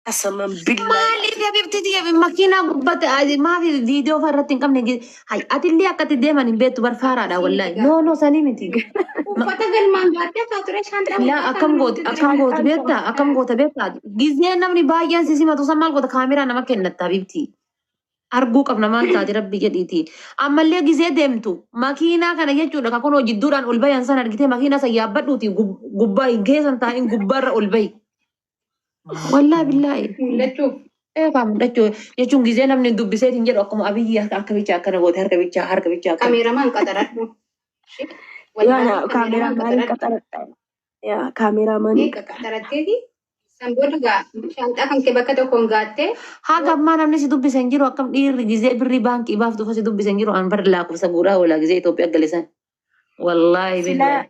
قسما بالله مالك يا بنتي يا ماكينة قبت ما في فيديو فرتين كم نجي هاي أتلي أكتر دايما نبيت برفارة والله نو سليمتي فتقل ما قاعدة فاتورة شانتا لا أكم قوت بيتا جزء نمني بايان سيسي ما توصل مال قوت كاميرا أنا ما كنت تبيبتي أرجوك أبنا مال تادي ربي جديتي أما اللي جزء دمتو ماكينة كان يجوا لك أكون وجدوران أولبي إنسان أرجعتي ماكينة سيابت وتي جباي جيس أنت إن جبار أولبي والله بالله لا تشوف إيه كم لا تشوف يجون جزء نمني دب بسيط إنجر أكم أبي أركبي كنا قوت هركبي كاميرا مان قدرت يا كاميرا مان قطرت يا كاميرا مان قدرت كذي سامبول جا شانتا كان كبكة تكون قاتة هذا ما نمني سيدوب بسنجرو أكم دير جزء بري بانك إباف دو فسيدوب بسنجرو أنبر لا كوسا ولا جزء توبي أجلسان والله بالله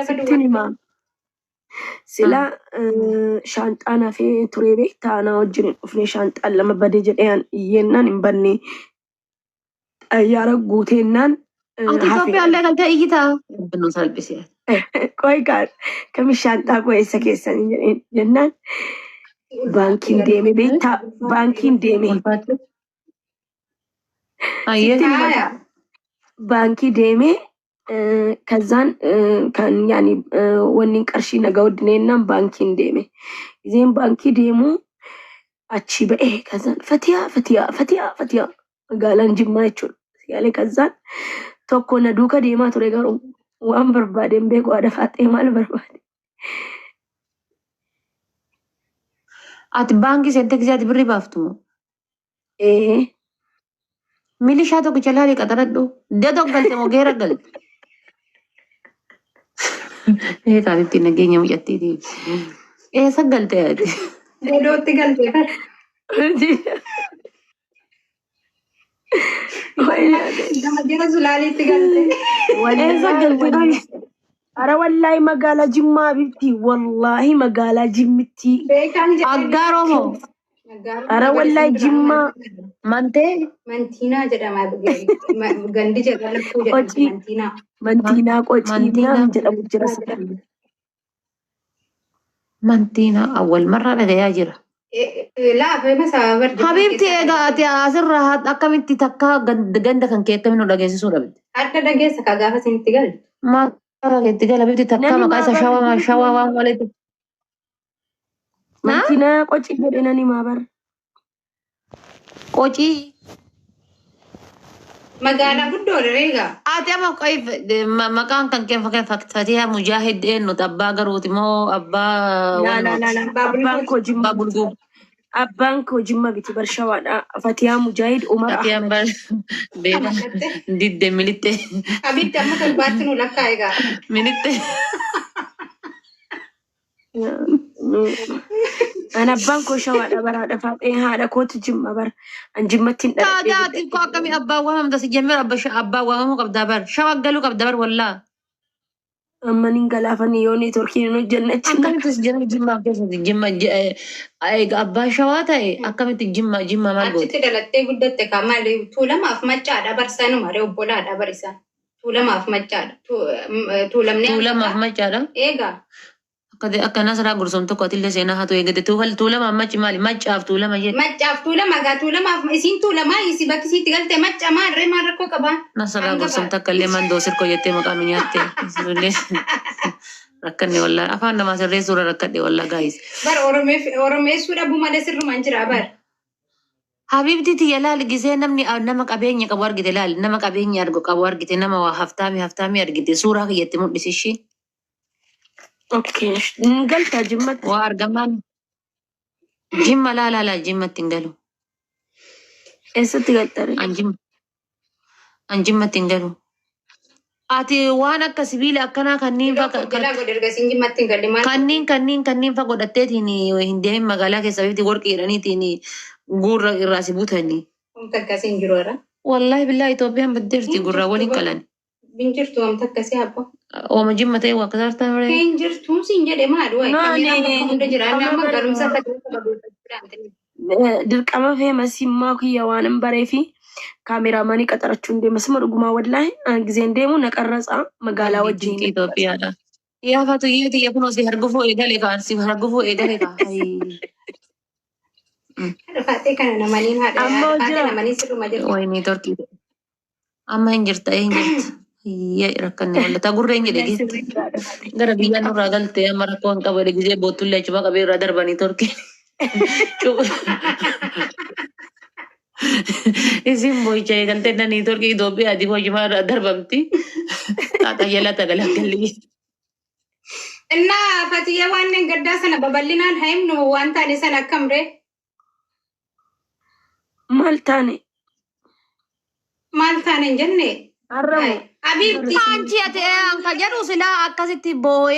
ستينما سلا شانطانا في تريبي تانا وجرين وفني شانطان لما بدي جريان ينان نبني أيارا قوتينان توبي على قلت إيجتا بنو سالبسيات كوي كار كم شانطا كويسة كيسان جنان بانكين ديمي بيتا بانكين ديمي أيه بانكي ديمي كزان كان يعني ونين قرشي نغودنينا بانكين ديمي زين بانكي ديمو اتشي بقى كزان فتيا قالن جما يچول يعني كزان توكو ندوكا ديما توري غارو وان بربادين بيكو ادا فاتي مال بربادي أت بانكي سنتك زياد بري بافتمو ايه ميلي شاتو كجلالي قدردو ددو قلت موغيرا قلت إيه كانت نجيني مجتي دي إيه سقلت يا دي دو تقلت لما جينا زلالي تقلت إيه سقلت أرى والله مقالة جمّا بنتي والله مقالة جمتي أقارو أرى والله جمّا منتينا جدا ما بقولي غندي جدا لكو جدا منتينا قوتينا جدا مجرس منتينا أول مرة لقيا جرا لا في مسافر حبيبتي إيه أسرها أكمل تتكا غند كان كيك منو دقيسي سورة بنت حتى دقيسة كاغافة سنتقل ما تقال حبيبتي تكا ما قايسة شوا والد منتينا قوتي جدنا ما بر قوتي مقالة بدو ريغا أما كيف مكان كان كيف فتيها مجاهد إنه تبا قروتي مو أبا لا بابانكو جمّا بابلغو أبانكو جمّا بيتي برشوانا فتيها مجاهد عمر أحمد بينا ديد مليتة حبيبتي أما كان باتنو لك ايغا مليتة أنا بانكو شوانا برا دفعت إيه هذا كوت جمّا بر أن جمّتين كاداتي كوكمي أبا وهم دس جمر أبا وهم قبدابر شو قالوا قبدابر ولا أما نينغلافني يوني تركي نو جنة أكمل تسجل جمّا كيف جمّا أبا شواتا أكمل جمّا ما أنت تدلتي قدرت كمال طول ما في مجال برسانو ما ريو بولا دا برسان طول ما في مجال طول ما في مجال إيغا كده أكنا سرا غرسون تو قتيل سينا هاتو يجد طول ما مج مالي مج أف طول ما يجد طول ما في إسين طول ما يسي بكسي تقلت مج ما ركو كبان نسرا غرسون تكلم دوسر كو يتي مقامي ياتي ركني والله أفان ما سر سورة ركني والله guys بر أورمي سورة بوما لسر منجرا بر حبيبتي تيلا لجزء نمك أبيني كبار جدلال نمك أبيني أرجو كبار جد نما وهفتامي أرجو سورة يتي مو بسيشي أوكي قلت جمّة وأرجمان جمّة لا جمّة تنقلو إيش تقلتري أنجمة تنقلو أتي وانا كسبيل أكنا كنين فقد أتيتني وهندي مقالة كسبيتي ورك إيراني تيني غورة الراسبوتني تكاسين جرورا والله بالله توبيان بدرتي غورة ولي كلان بنجرتو أم تكاسي هبا وما جمة تي وكذا تمري بنجرتو سينجا ما أدوي كاميرا ما جراني أما قالوا مسافة dirqama fee masimmaa kiyya waanan bareefi kaameraamaanii qaxarachuun deemas dhugumaa wallahi giseen deemu na qarratsa magaalaa wajjin Itoophiyaadha. Yaa faatu yeeti yaa kunoo si hargufuu eegale kaan si hargufuu eegale kaan. Faatee kana namaniin haadha Amma faatee jira. namanii sirruma jiru. Wayinii torkii. Amma hin jirta Hiyyee rakkanne walla tagurree hin jedhe geetti. Gara biyya nurraa galtee amma rakkoo hin qabu gisee boottullee achuma qabee irraa darbanii torkii. Isin boicha eegaltee nanii torkii Itoophiyaa adii hojimaa irraa darbamti. Xaaxayyala tagalaggalii. እና ፈትዬ ዋንን ገዳ ሰነ በበልናን ሃይም ነው ዋንታ ለሰነ ከምሬ ማልታኔ እንጀኔ Arrabu. አቢብቲ አንቺ አተ አንካ ጀሩ ስላ አካሲቲ ቦዬ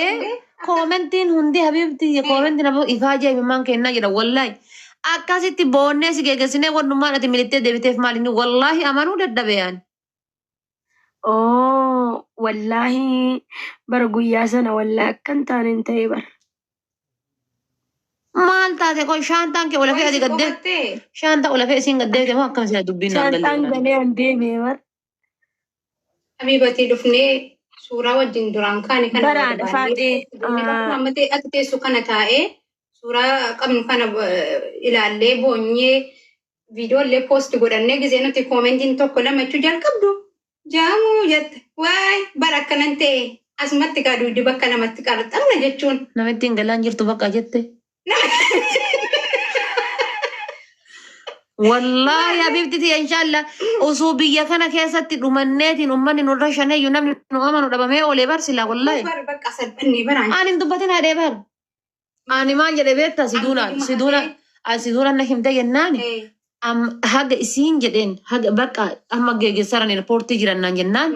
ኮሜንቲን ሁንዲ ሀቢብቲ ኮሜንት ነቦ ኢፋጃ ይማን ከና ጀዳ ወላሂ አካሲቲ ቦኔ ሲገገስኔ ወንዱማ ነት ሚሊቴ ደብቴፍ ማሊኒ ወላሂ አማኑ ደደበያን Oh, wallahi bar guyyaa sana wallahi akkan taanen ta'e bar. maal taate kon shaantaan kee olafee ati gaddee shaanta olafee isiin gaddee moo akkam siya dubbiin naan Shaantaan galle galee an deeme bar. አቢበቲ ዱፍኔ ሱራ ወጅን ዱራን ካኒ ከነ Baraadha faatee. አመቴ አትቴሱ ከነ ታኤ ሱራ ቀምኑ ከነ ኢላሌ ቦኜ ቪዲዮ ሌ ፖስት ጎደነ ጊዜ ነው ኮሜንቲን ቶኮ ለመቹ ጀልቀብዱ ጃሙ የት ወይ በረከነንቴ አስመት ጋዱ ዲበከ ነመት ቀርጠም ነጀቹን namittiin galaan jirtu bakka jette wallahi habibtiti inshallah osoo biyya kana keessatti dhumanneetiin ummanni nurra shaneeyyu namni nu amanu dhabamee olee barsila wallahi በር በቃ ሰልፈኒ በራን ani hin dubbatin haadhee bar ani maal jedhe beekta siduunaan na himte jennaani haga isiin jedheen haga bakka amma geeggeessaran reportii jirannaan jennaan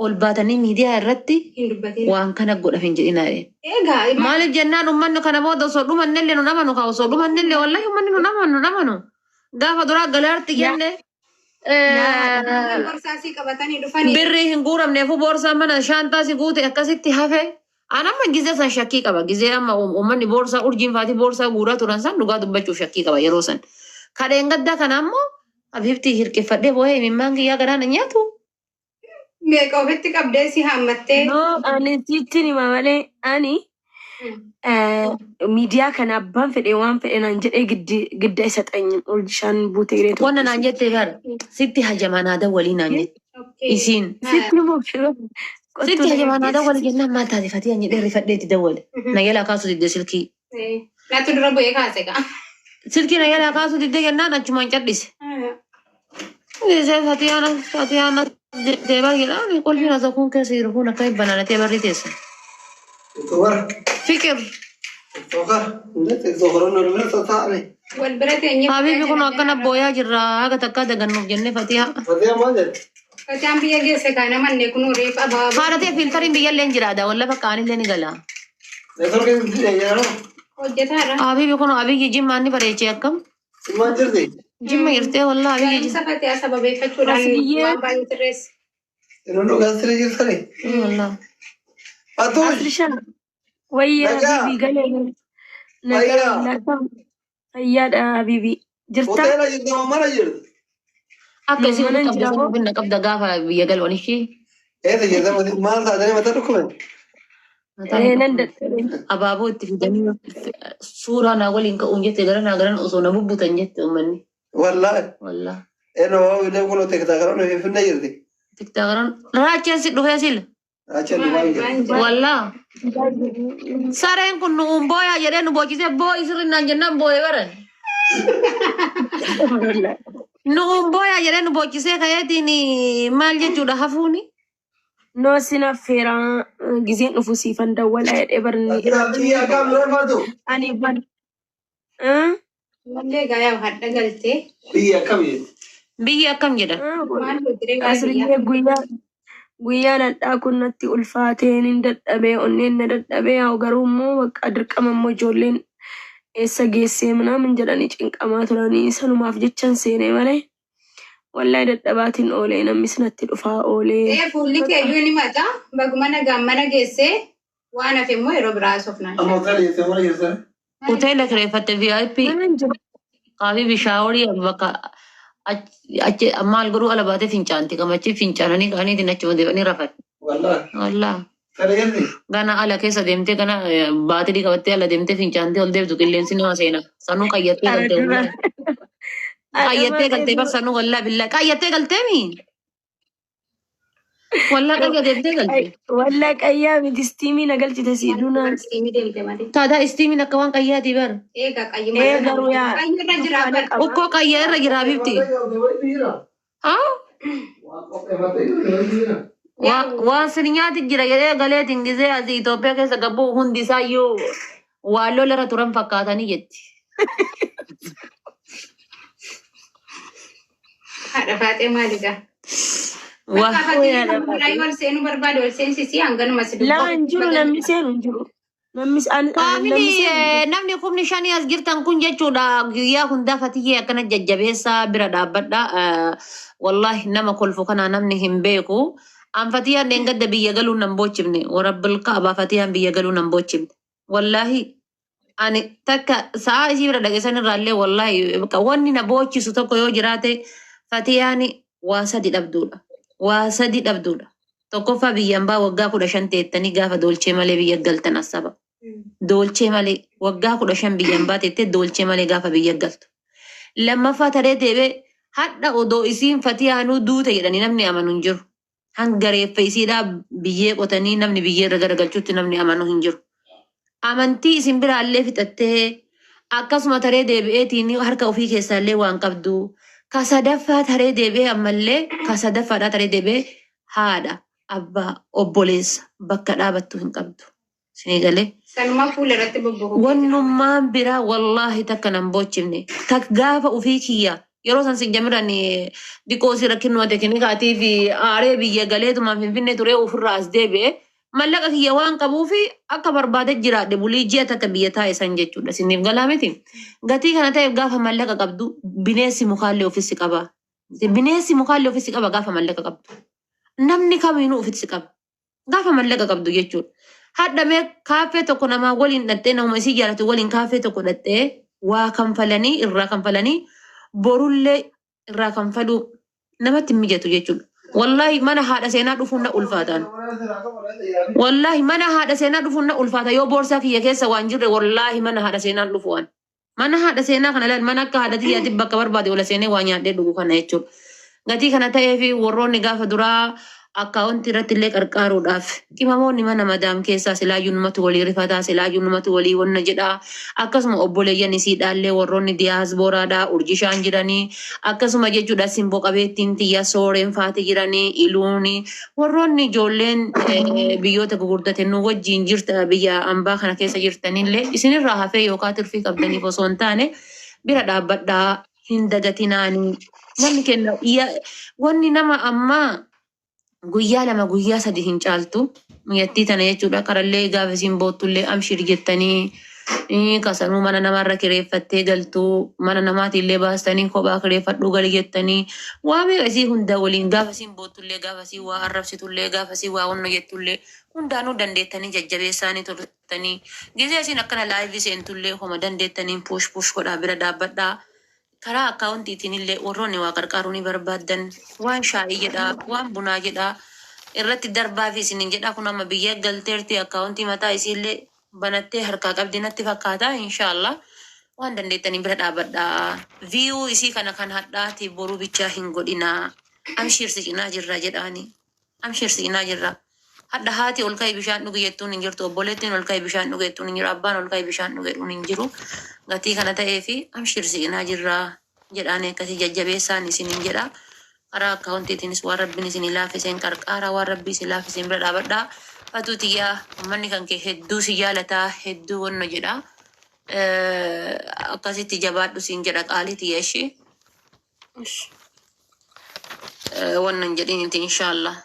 ol baatanii miidiyaa irratti ሂንዱበቴ waan kana godhaf hin jedhinaadhe ኤጋ maaliif jennaan ummanni kana booda osoo dhumannellee nu namanu kaa osoo dhumannellee wallahi ummanni nu namanu gaafa duraa galaarti jenne ቦርሳሲ ቀበተኒ ዱፈኒ birrii hin guuramneefu boorsaa mana shaantaa si guute akkasitti hafe anamma gizee san shakkii qaba gizee amma ummanni boorsaa urjiin faatii boorsaa guuraa turan san dhugaa dubbachuuf shakkii qaba yeroo san kadheen gaddaa kana ammoo habibtii hirqeffadhee boo'ee imimmaan kiyyaa gadaana nyaatu ሜቀ ኦፊtti ቀብደሲ ሀመቴ No, ani sittin hima malee ani miidiyaa kana abbaan fedhe waan fedhe naan jedhee gidda isa xanyin urjishaan buutee gireetu. wanna naan jette bara sitti hajamaanaada walii naan jette isiin Sitti mokshiro. sitti hajamaanaada walii jennaan maal taate fatii ani dheerri fadheetti dawwale na yalaa kaasu didde silkii ናቱ ድረ ቦዬ ካሴጋ silkii na yalaa kaasu didde jennaan achumaan cadhise Dice Tatiana de Bagila, ni kolfi na zakun ke siru kuna kai banana te barrites. Tuwar, Fikir. tuwar, ndete zohron nurme tatare. والبرت اني Habibi kuno akkana boya jirra haga takka daga nuuf jenne Fatiha. Fadiya majet. فتام بيا جيسه كان من يكونوا ريف ابا Haadha ta'e filtariin biyyallee hin jiraada walla bakka anillee ni gala. Nesor ke bide yaro. وجتها Habibi kuno abiyyi jimma ni bareechee akkam. Siman jirde. Jimma jirtee walla abiyyi jimma. سفت يا سبب يفتشوا Asliye. لان باين تريس Irondo gastre jirtare. Walla. Atush. Aslishan. Wayyaa Nagaa. Habibi galee. Fayyaa. Nagaa. Fayyaadha Habibi. Jirta? Hotela jirta mara jirta. Akka isin Mana qabda jiramoo? sun binna qabda gaafa biyya galwan ishee. Ete jirta mal taatane mata dhukumen. Nan dadhabee. Abaaboo itti fidanii suuraa naa waliin ka'uun jette gara naa garan osoo na bubbutan jette uummanni. Wallahi. Walla. Eno wile kuno tekta karon fi finna jirti. Tiktaa garan raacheen si dhufee sila. Acha ni wange. Walla. Sareen kun nu booyaa jedhee nu boochisee boo'i sirrinnaan jennaan boo'ee baran. Nu booyaa jedhee nu boochisee ka'eetiin maal jechuudha hafuuni. No sina feera gizeen dhufu siifan dawwala jedhee barni. Ati akam lefatu. Ani ban. والله غايا حدا قلتي Iya akam ye. Biyyi akkam jedha. ما ندري Asliye guyyaa nadhaa kun natti ulfaateen hin dadhabee onneen na dadhabee haa garuu immoo bakka dirqama immoo ijoolleen eessa geessee minaamin jedhanii cinqamaa turanii sanumaaf jechan seenee malee wallahi dadhabaatiin oolee namnis natti dhufaa oolee. ايه فولك يجوني متى بقمنا قامنا جيسه وانا في مو يروب راسفنا Amma hotela jirta mara jirta. Hoteela kireeffatte VIP qaabii bishaaworii bakka achi maal godhuu ala baatee fincaanti qamachi fincaananii ka'aniitiin achi deebanii rafan. Wallahi. Walla. Kalian Gana ala keessa deemtee gana baatirii qabattee ala deemtee fincaantee ol deemtu qilleensi nama seena. Sanuu qayyattee Ara galte dura. wallahi. Ada Qayyattee malee galte bar dura. sanuu wallahi billahi. Qayyattee galtee mi? Wallahi qayya deemtee galte. Walla qayyaa miti istiimii na galchite sii dunaan. Ini deemte malee. Taadaa istiimiin akka waan qayyaati bar. Egaa qayyuma Garuu yaa qayyirra jira dukkaana bar. qaba. Ukkoo qayya irra jira bifti. Haa? Waan sin nyaati jira jedhee galeetiin gisee asii Itoophiyaa keessa gabbuu hundi isaayyuu waan lolarra turan fakkaatanii jetti. Haadha faatee maaliidha? Waa Bakka fakkii ol seenu barbaade ol seensisii hanganuma si Laa hin jiru namni seenu hin jiru. Namni Faamilii namni kumni shanii as jirtan kun jechuudha guyyaa hundaa fatiyyee akkana jajjabeessaa bira dhaabbadha. Wallahi nama kolfu kana namni hin beeku. An fatiyyaan deengadda biyya galuu nan bochifne. Warabbil kaabaa fatiyyaan biyya galuu nan bochifne. Wallahi ani takka sa'a isii bira dhageessan irraallee wallahi wanni na bochisu tokko yoo jiraate fatiyyaan waa sadi dhabduudha. Waa sadi dhabduudha. Tokkoffaa biyyaan baa waggaa 15 teettanii gaafa doolchee malee biyya galtan asaba. Doolchee malee waggaa 15 biyyaan baatettee doolchee malee gaafa biyya galtu. Lammaffaa taree deebee hadha odoo isiin fatiyaanuu duute jedhanii namni amanu hin jiru. Hanga reeffa isiidhaa biyyee qotanii namni biyyee irra garagalchuutti namni amanu hin jiru. Amantii isin biraallee fixattee akkasuma taree deebi'eetiin harka ofii keessaallee waan qabdu. Ka sadaffaa taree deebi'ee ammallee ka sadaffaadhaa taree deebi'ee haadha abbaa obboleessa bakka dhaabattu hin qabdu. Isinii galee. Sanuma fuula irratti bobboqu. Wannummaan biraa wallaahi takka nan bochifne. Tak gaafa ofii kiyya yeroo san sin jamiran diqoo si rakkinuma tekinikaatii fi aaree biyya galeetumaan finfinnee turee ofirraa as deebi'e. Mallaqa kiyya waan qabuu fi akka barbaade jiraadhe bulii ji'a takka biyya taa'e san jechuudha. Isiniif galaa miti. Gatii kana ta'eef gaafa mallaqa qabdu bineensi mukaallee ofitti qaba. Bineensi mukaallee ofitti qaba gaafa mallaqa qabdu. Namni kamiinuu ofitti qaba. Gaafa mallaqa qabdu jechuudha. Hadhamee kaaffee tokko namaa waliin dhattee namuma isii jaalatu waliin kaaffee tokko dhattee waa kanfalanii irraa kanfalanii borullee irraa kanfaluu namatti hin mijatu jechuudha. Wallahi mana haadha seenaa dhufuun na ulfaatan. Wallahi mana haadha seenaa dhufuun na ulfaata yoo boorsaa kiyya keessa waan jirre wallahi mana haadha seenaan dhufuun. Mana haadha seenaa kana laal mana akka haadha xiyyaatti bakka barbaade ola seenee waa nyaadhee dhugu kana jechuudha. Gatii kana ta'ee fi warroonni gaafa duraa akkaawuntii irratti illee qarqaaruudhaaf qimamoonni mana madaam keessaa silaayyuu numatu walii rifataa silaayyuu numatu walii wanna jedhaa akkasuma obboleeyyan isiidhaallee warroonni diyaasbooraadhaa urjishaan jiranii akkasuma jechuudha simboo qabeettiin tiyya sooreen faati jiranii iluuni warroonni ijoolleen biyyoota gugurdatennuu wajjiin jirta biyya ambaa kana keessa jirtanillee isinirraa hafee yookaan tirfii qabdaniif osoo hin taane bira dhaabbadhaa hin dagatinaanii namni kenna wanni nama ammaa guyyaa lama guyyaa sadi hin caaltu mi'attii tana jechuudha karallee gaafa isin boottullee amshir jettanii kasanuu mana namarra kireeffattee galtuu mana namaatiillee baastanii kophaa kireeffadhuu gali jettanii waa meeqa isii hunda waliin gaafa isin boottullee gaafa isii waa arrabsitullee gaafa isii waa wanna jettullee hundaanuu dandeettanii jajjabeessaanii turtanii gisee isin akkana laayivii seentullee homa dandeettanii push godhaa bira dhaabbadhaa. Karaa akkaawuntiitiin illee warroonni waa qarqaaruu ni barbaadan waan shaayii jedhaa waan bunaa jedhaa irratti darbaa fi isiniin jedhaa kun amma biyya galteerti akkaawuntii mataa isiillee banattee harkaa qabdi natti fakkaata inshaallah waan dandeettanii bira dhaabbadhaa viiyuu isii kana kan hadhaati boruu bichaa hin godhinaa amshiirsi cinaa jirra jedhaani amshiirsi cinaa jirra hadha haati ol ka'ii bishaan dhuge jettuun hin jirtu obboleettiin ol ka'ii bishaan dhuge jettuun hin jiru abbaan ol ka'ii bishaan dhuge jettuun hin jiru. Gatii kana ta'ee fi amshirsi cinaa jirra jedhaan akkasii jajjabeessaan isiniin jedha. Karaa akkaawuntiitiinis waan rabbiin isin laaffiseen qarqaara waan rabbii isin laaffiseen bira dhaabadhaa. Fatuu xiyyaa uummanni kan kee hedduu si jaalataa hedduu wanna jedha. Akkasitti jabaadhu siin jedha qaalii xiyya ishee. Wanna hin jedhiniiti inshaallah.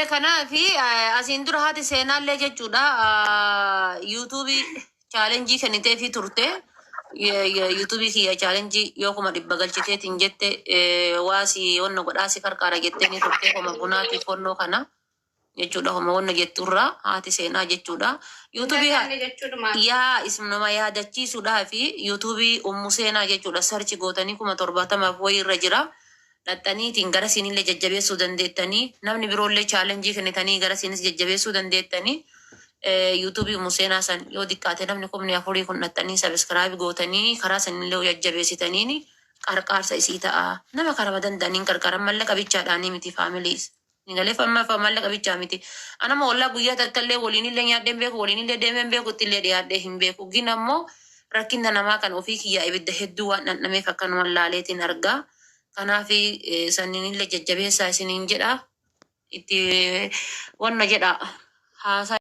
Kanaafi asiin dura haati seenaallee jechuudha yuutuubii chaalenjii kennitee fi turte yuutuubii kiyya chaalenjii yoo kuma 100 galchiteetiin jette waasi wanna godhaasi qarqaara jettee ni turte kuma bunaatiif wannoo kana jechuudha. Homa wanna jetturraa haati seenaa jechuudha. Yuutuubii yaa isnuma yaadachiisuudhaa fi yuutuubii ummu seenaa jechuudha. Sarchi gootanii 70,000 wayii irra jira. Dhaxxaniitiin gara siinillee jajjabeessuu dandeettanii namni biroollee chaalenjii kennitanii gara siinis jajjabeessuu dandeettanii yuutuubii ummu seenaa san yoo diqqaate namni 4,000 kun dhaxxanii sabiskiraayib gootanii karaa sanillee jajjabeessitaniini qarqaarsa isii ta'a. Nama karama danda'aniin qarqaran mallaqa bichaadhaanii miti faamiliis. Ningaleef amma mallaqa bichaa miti. Anama wallaa guyyaa takkallee waliinillee nyaadheen beeku waliinillee deemeen beeku ittillee dhiyaadhee hin beeku. Gin ammoo rakkinna namaa kan ofii kiyyaa ibidda hedduu waan dhandhameef akkanuma laaleetiin argaa. Kanaaf sanniinillee jajjabeessaa isiniin jedha. Itti wanna jedha haasaa.